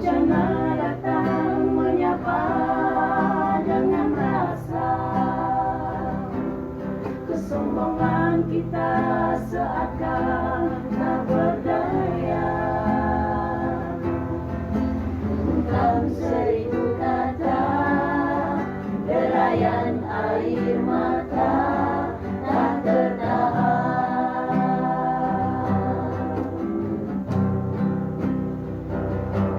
Bencana datang menyapa dengan rasa kesombongan, kita seakan tak berdaya. Ungkap seribu kata, derayan air mata tak tertahan.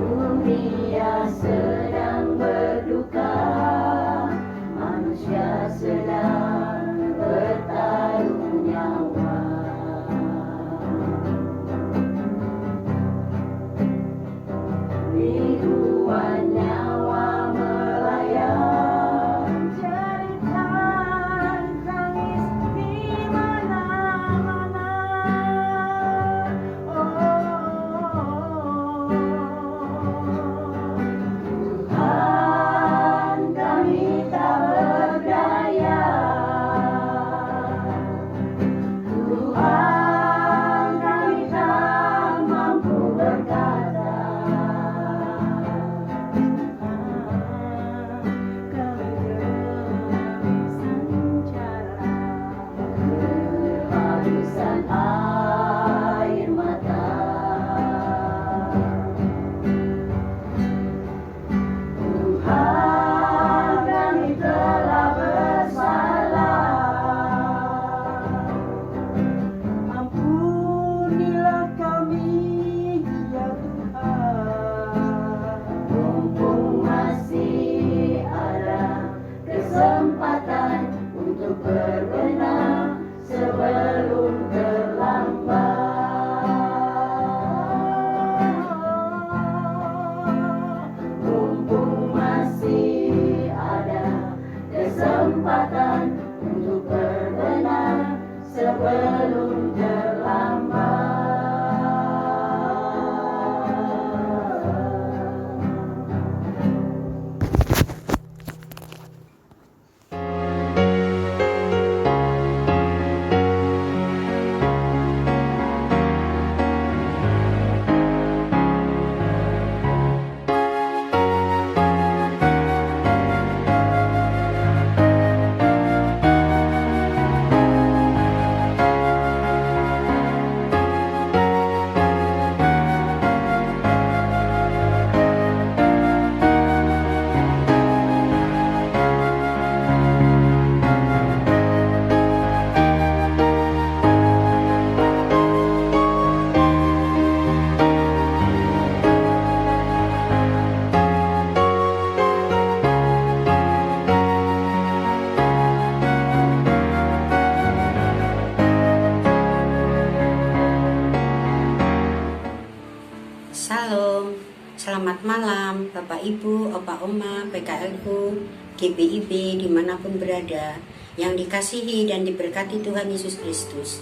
Dunia sedang berduka, manusia sedang bertaruh nyawa. Ribuan nyawa melayang, jeritan tangis di mana-mana. Tuhan, kami tak berdaya. Tuhan, kami tak mampu berkata. Kehabisan air mata. Tuhan, kami telah bersalah. Ampunilah kami, ya Tuhan. Mumpung masih ada kesempatan untuk berbenah sebelum terlambat. Mumpung masih ada kesempatan untuk berbenah sebelum terlambat. Salam, selamat malam Bapak Ibu, Opa Oma, PKLU, GBIB dimanapun berada, yang dikasihi dan diberkati Tuhan Yesus Kristus.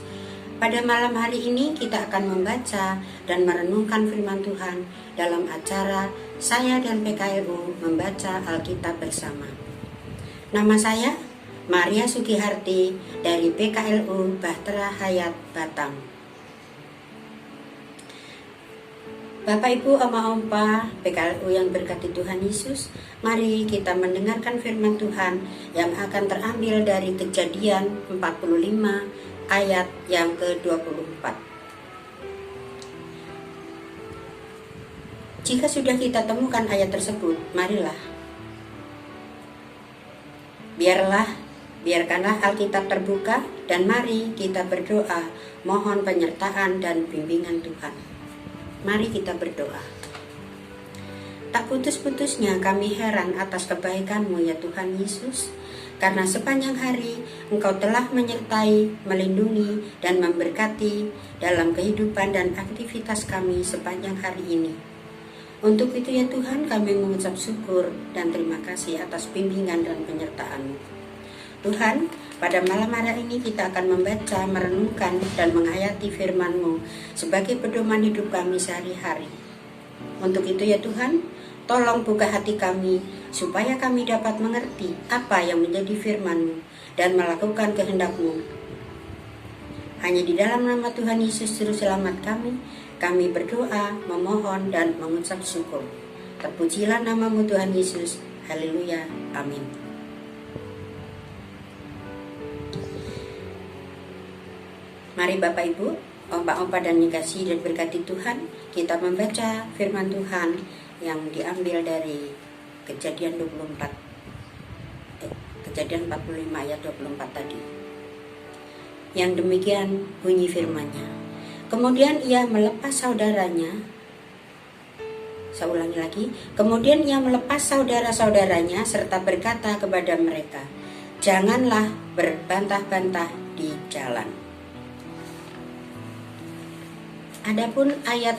Pada malam hari ini kita akan membaca dan merenungkan firman Tuhan dalam acara Saya dan PKLU membaca Alkitab bersama. Nama saya Maria Sugiharti dari PKLU Bahtera Hayat Batam. Bapak Ibu, Oma Opa, PKLU yang berkati Tuhan Yesus, mari kita mendengarkan firman Tuhan yang akan terambil dari Kejadian 45 ayat yang ke-24. Jika sudah kita temukan ayat tersebut, marilah biarkanlah Alkitab terbuka dan mari kita berdoa mohon penyertaan dan bimbingan Tuhan. Mari kita berdoa. Tak putus-putusnya kami heran atas kebaikan-Mu ya Tuhan Yesus, karena sepanjang hari Engkau telah menyertai, melindungi, dan memberkati dalam kehidupan dan aktivitas kami sepanjang hari ini. Untuk itu ya Tuhan, kami mengucap syukur dan terima kasih atas bimbingan dan penyertaan-Mu. Tuhan, pada malam hari ini kita akan membaca, merenungkan, dan menghayati firman-Mu sebagai pedoman hidup kami sehari-hari. Untuk itu ya Tuhan, tolong buka hati kami supaya kami dapat mengerti apa yang menjadi firman-Mu dan melakukan kehendak-Mu. Hanya di dalam nama Tuhan Yesus Juru Selamat kami berdoa, memohon, dan mengucap syukur. Terpujilah namamu Tuhan Yesus. Haleluya. Amin. Mari Bapak Ibu, opa-opa dan dikasihi dan berkati Tuhan, kita membaca firman Tuhan yang diambil dari Kejadian 45 ayat 24 tadi. Yang demikian bunyi firman-Nya. Kemudian ia melepas saudaranya. Saya ulangi lagi. Kemudian ia melepas saudara-saudaranya serta berkata kepada mereka, "Janganlah berbantah-bantah di jalan." Adapun ayat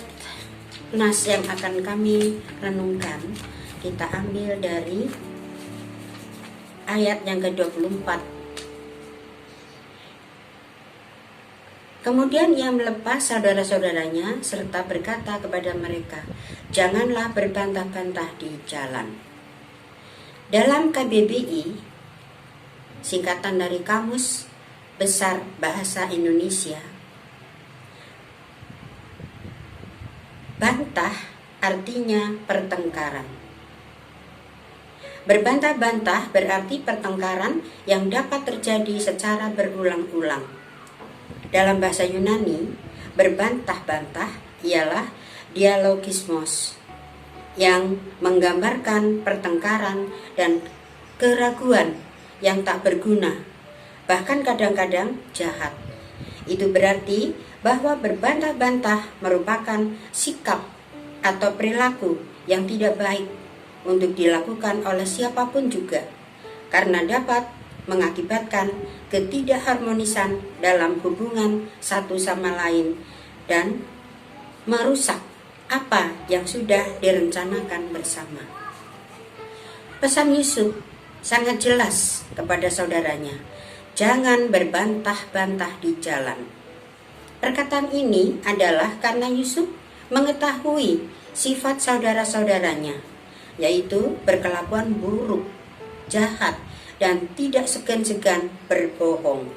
nas yang akan kami renungkan, kita ambil dari ayat yang ke-24. Kemudian ia melepas saudara-saudaranya serta berkata kepada mereka, "Janganlah berbantah-bantah di jalan." Dalam KBBI, singkatan dari Kamus Besar Bahasa Indonesia, bantah artinya pertengkaran. Berbantah-bantah berarti pertengkaran yang dapat terjadi secara berulang-ulang. Dalam bahasa Yunani, berbantah-bantah ialah dialogismos yang menggambarkan pertengkaran dan keraguan yang tak berguna, bahkan kadang-kadang jahat. Itu berarti bahwa berbantah-bantah merupakan sikap atau perilaku yang tidak baik untuk dilakukan oleh siapapun juga, karena dapat mengakibatkan ketidakharmonisan dalam hubungan satu sama lain dan merusak apa yang sudah direncanakan bersama. Pesan Yusuf sangat jelas kepada saudaranya, jangan berbantah-bantah di jalan. Perkataan ini adalah karena Yusuf mengetahui sifat saudara-saudaranya, yaitu berkelakuan buruk, jahat, dan tidak segan-segan berbohong.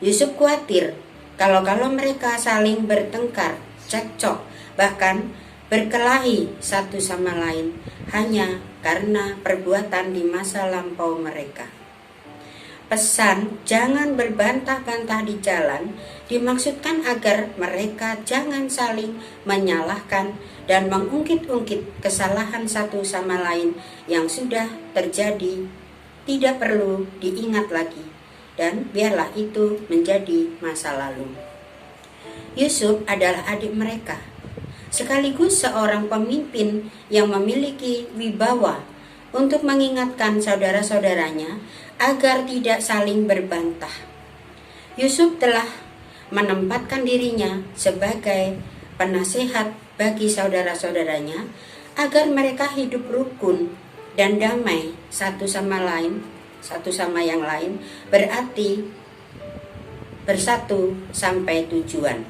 Yusuf khawatir kalau mereka saling bertengkar, cekcok, bahkan berkelahi satu sama lain hanya karena perbuatan di masa lampau mereka. Pesan jangan berbantah-bantah di jalan dimaksudkan agar mereka jangan saling menyalahkan dan mengungkit-ungkit kesalahan satu sama lain yang sudah terjadi. Tidak perlu diingat lagi, dan biarlah itu menjadi masa lalu. Yusuf adalah adik mereka, sekaligus seorang pemimpin yang memiliki wibawa untuk mengingatkan saudara-saudaranya agar tidak saling berbantah. Yusuf telah menempatkan dirinya sebagai penasehat bagi saudara-saudaranya agar mereka hidup rukun dan damai satu sama yang lain, berarti bersatu sampai tujuan.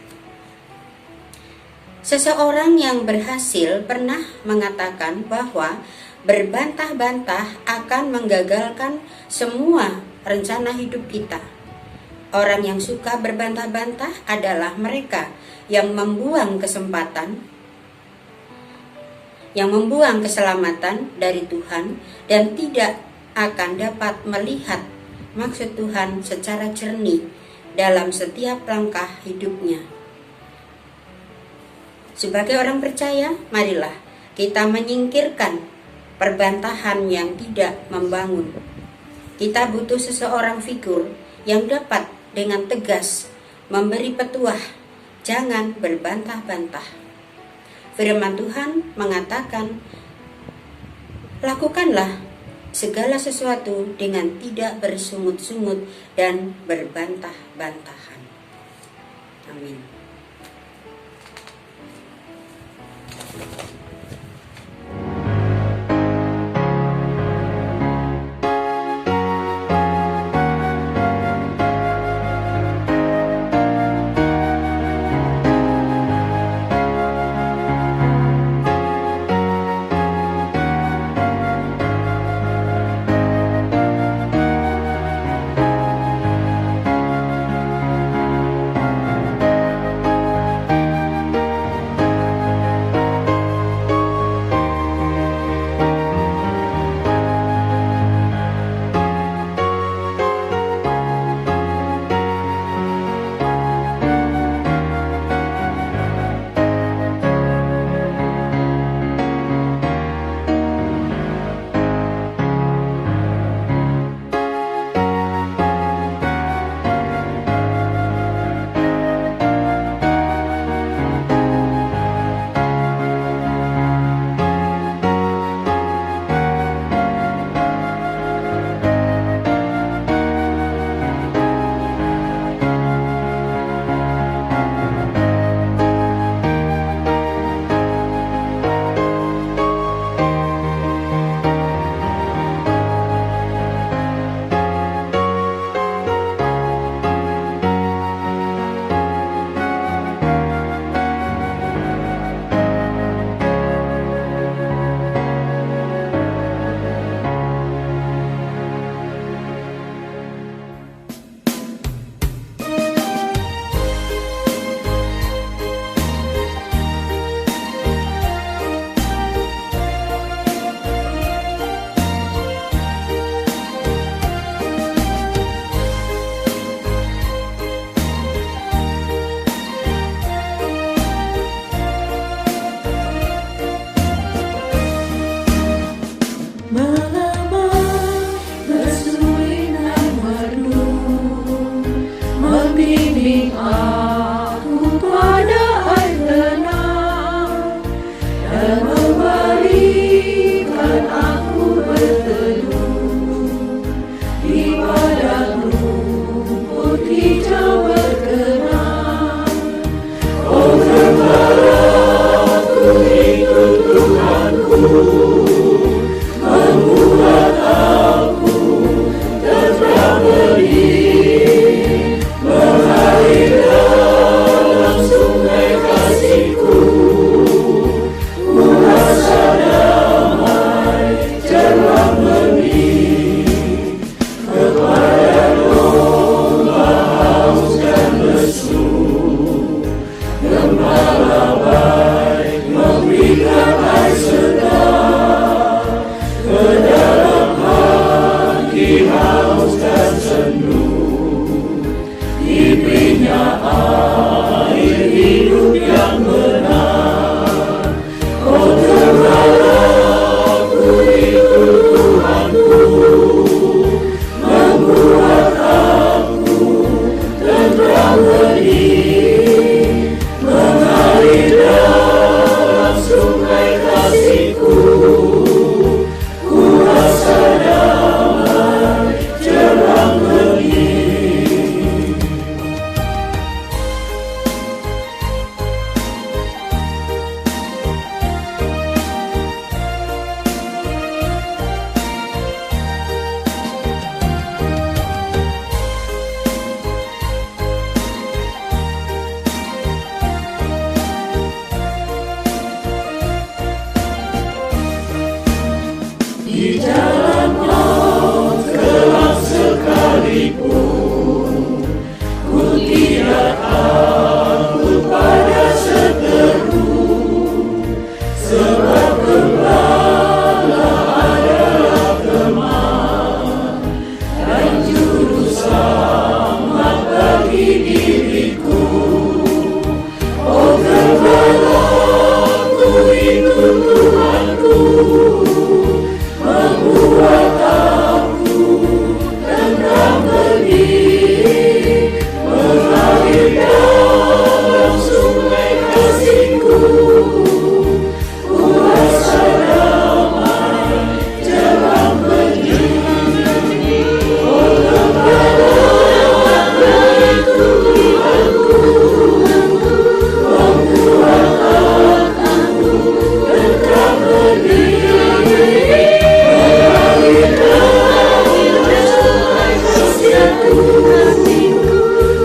Seseorang yang berhasil pernah mengatakan bahwa berbantah-bantah akan menggagalkan semua rencana hidup kita. Orang yang suka berbantah-bantah adalah mereka yang membuang keselamatan dari Tuhan dan tidak akan dapat melihat maksud Tuhan secara jernih dalam setiap langkah hidupnya. Sebagai orang percaya, marilah kita menyingkirkan perbantahan yang tidak membangun. Kita butuh seseorang figur yang dapat dengan tegas memberi petuah, jangan berbantah-bantah. Firman Tuhan mengatakan, lakukanlah segala sesuatu dengan tidak bersungut-sungut dan berbantah-bantahan. Amin. di jalannya gelap sekalipun, ku tidak takut pada seteru, sebab Gembala adalah teman dan juru selamat bagi diriku. Oh Gembala, ku ikut Tuhanku, membuat aku tenang berdiri, mengalir dalam sungai kasihku. Kuasa damai jelang berdiri, oh Gembala, itu Tuhanku, membuat aku tenang berdiri, mengalir dalam sungai kasihku.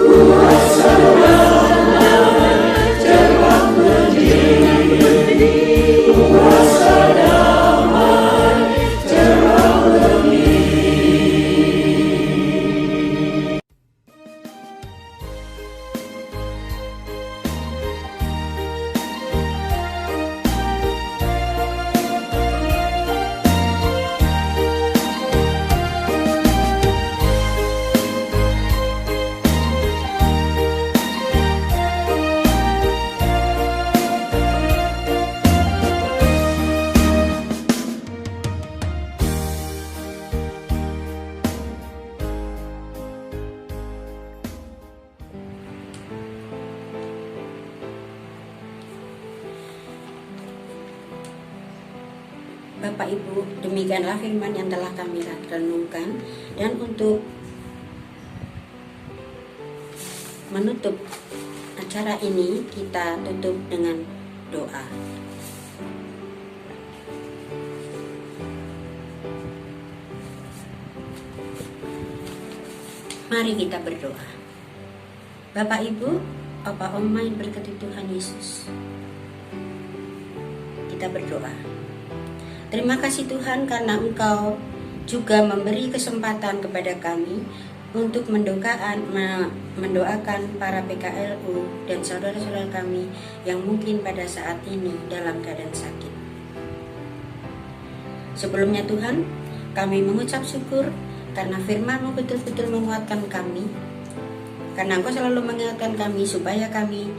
Kuasa damai jelang berdiri, kuasa damai jelang berdiri. Bapak Ibu, demikianlah firman yang telah kami renungkan, dan untuk menutup acara ini kita tutup dengan doa. Mari kita berdoa. Bapak Ibu, Opa Oma yang berkati Tuhan Yesus, kita berdoa. Terima kasih Tuhan karena Engkau juga memberi kesempatan kepada kami untuk mendoakan para PKLU dan saudara-saudara kami yang mungkin pada saat ini dalam keadaan sakit. Sebelumnya Tuhan, kami mengucap syukur karena firman-Mu betul-betul menguatkan kami, karena Engkau selalu mengingatkan kami supaya kami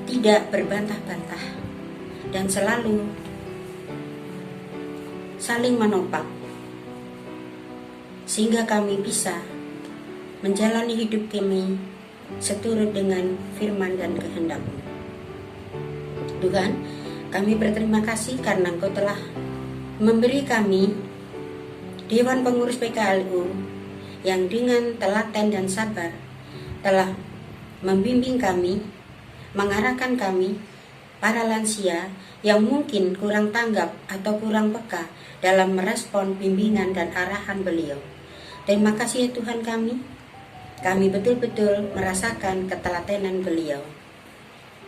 tidak berbantah-bantah dan selalu saling menopang, sehingga kami bisa menjalani hidup kami seturut dengan firman dan kehendak-Mu. Tuhan, kami berterima kasih karena Engkau telah memberi kami Dewan Pengurus PKLU yang dengan telaten dan sabar telah membimbing kami, mengarahkan kami, para lansia yang mungkin kurang tanggap atau kurang peka dalam merespon bimbingan dan arahan beliau. Terima kasih ya Tuhan kami betul-betul merasakan ketelatenan beliau.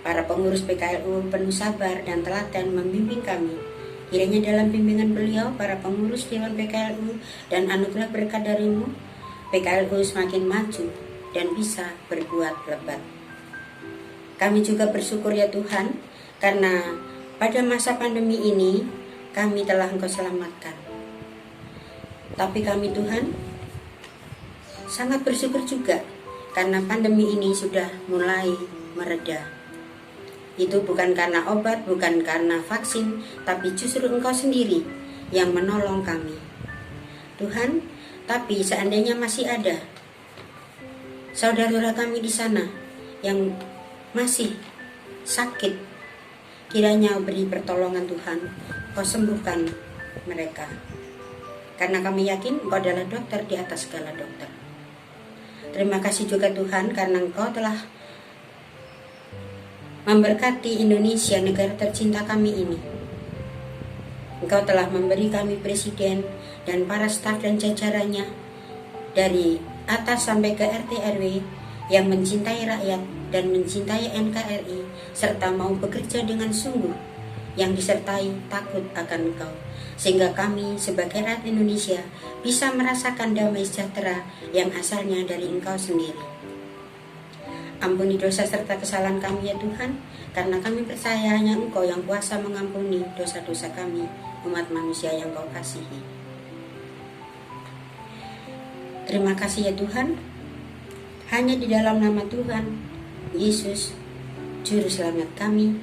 Para pengurus PKLU penuh sabar dan telaten membimbing kami. Kiranya dalam bimbingan beliau, para pengurus Dewan PKLU dan anugerah berkat dari-Mu, PKLU semakin maju dan bisa berbuat lebat. Kami juga bersyukur ya Tuhan, karena pada masa pandemi ini kami telah Engkau selamatkan. Tapi kami Tuhan sangat bersyukur juga karena pandemi ini sudah mulai mereda. Itu bukan karena obat, bukan karena vaksin, tapi justru Engkau sendiri yang menolong kami. Tuhan, tapi seandainya masih ada saudara-saudara kami di sana yang masih sakit, kiranya beri pertolongan Tuhan, Kau sembuhkan mereka. Karena kami yakin Engkau adalah dokter di atas segala dokter. Terima kasih juga Tuhan karena Engkau telah memberkati Indonesia, negara tercinta kami ini. Engkau telah memberi kami presiden dan para staf dan jajarannya dari atas sampai ke RT RW yang mencintai rakyat dan mencintai NKRI serta mau bekerja dengan sungguh yang disertai takut akan Engkau, sehingga kami sebagai rakyat Indonesia bisa merasakan damai sejahtera yang asalnya dari Engkau sendiri. Ampuni dosa serta kesalahan kami ya Tuhan, karena kami percaya hanya Engkau yang kuasa mengampuni dosa-dosa kami, umat manusia yang Kau kasihi. Terima kasih ya Tuhan, hanya di dalam nama Tuhan Yesus, Juru Selamat kami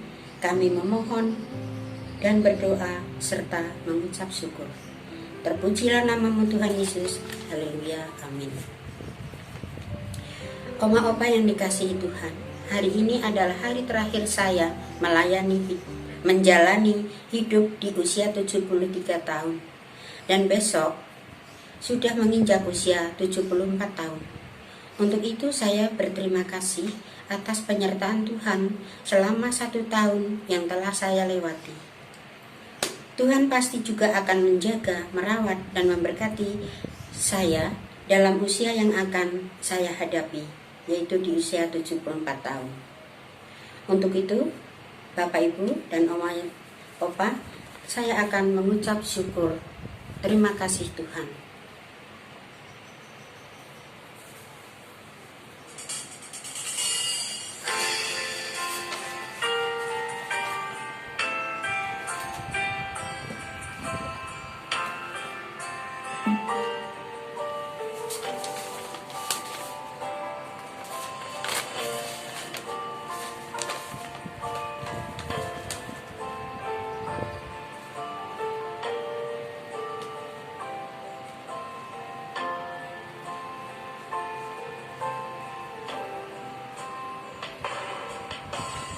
memohon dan berdoa serta mengucap syukur. Terpujilah namamu Tuhan Yesus, haleluya, amin. Oma opa yang dikasihi Tuhan, hari ini adalah hari terakhir saya menjalani hidup di usia 73 tahun. Dan besok sudah menginjak usia 74 tahun. Untuk itu saya berterima kasih atas penyertaan Tuhan selama 1 tahun yang telah saya lewati. Tuhan pasti juga akan menjaga, merawat, dan memberkati saya dalam usia yang akan saya hadapi, yaitu di usia 74 tahun. Untuk itu, Bapak Ibu dan Oma Opa, saya akan mengucap syukur. Terima kasih Tuhan.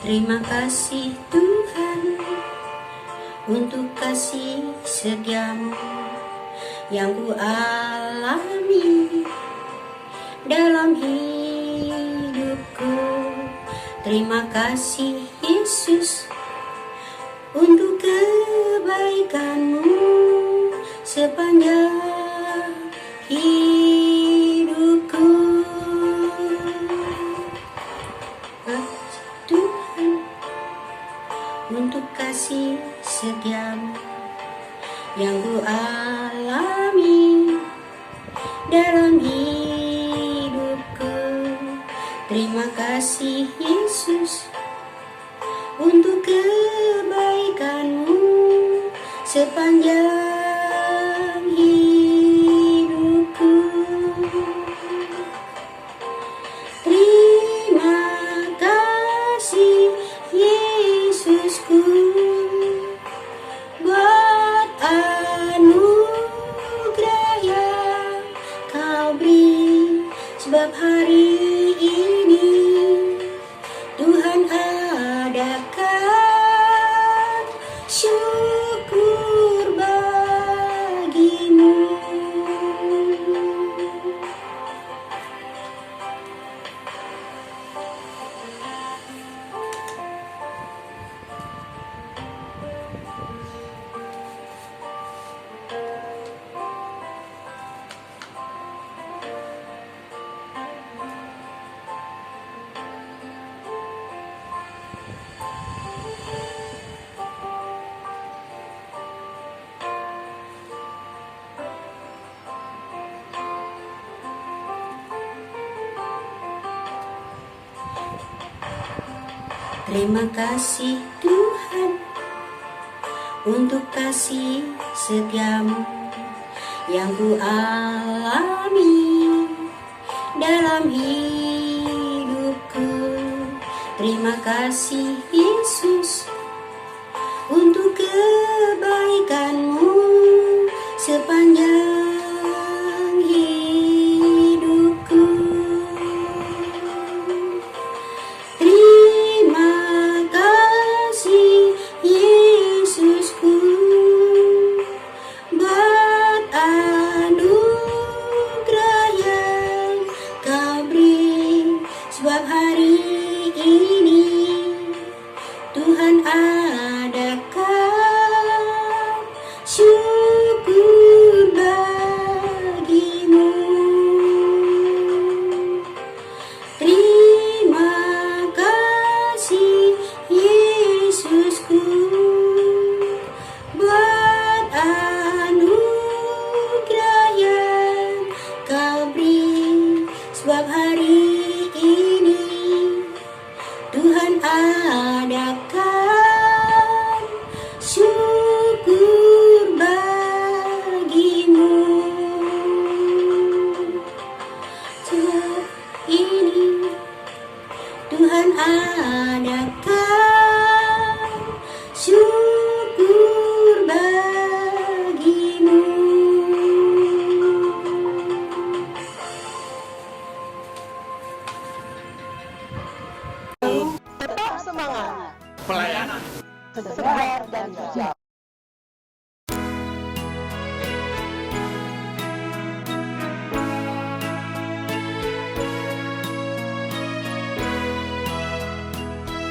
Terima kasih Tuhan untuk kasih setiamu yang ku alami dalam hidupku. Terima kasih Yesus untuk kebaikanmu sepanjang hidupku. Untuk kasih setiamu yang ku alami dalam hidupku. Terima kasih Yesus untuk kebaikanmu sepanjang hidupku. Terima kasih Yesusku buat anugerah yang Kau beri, sebab hari ini Tuhan adakan syukur bagimu. Terima kasih Tuhan untuk kasih setiamu yang ku alami dalam hidupku. Terima kasih Yesus untuk kebaikanmu sepanjang hidupku. Sebab hari ini Tuhan adakan akan adakan syukur bagimu. Tetap semangat, Pelayanan segar dan hijau.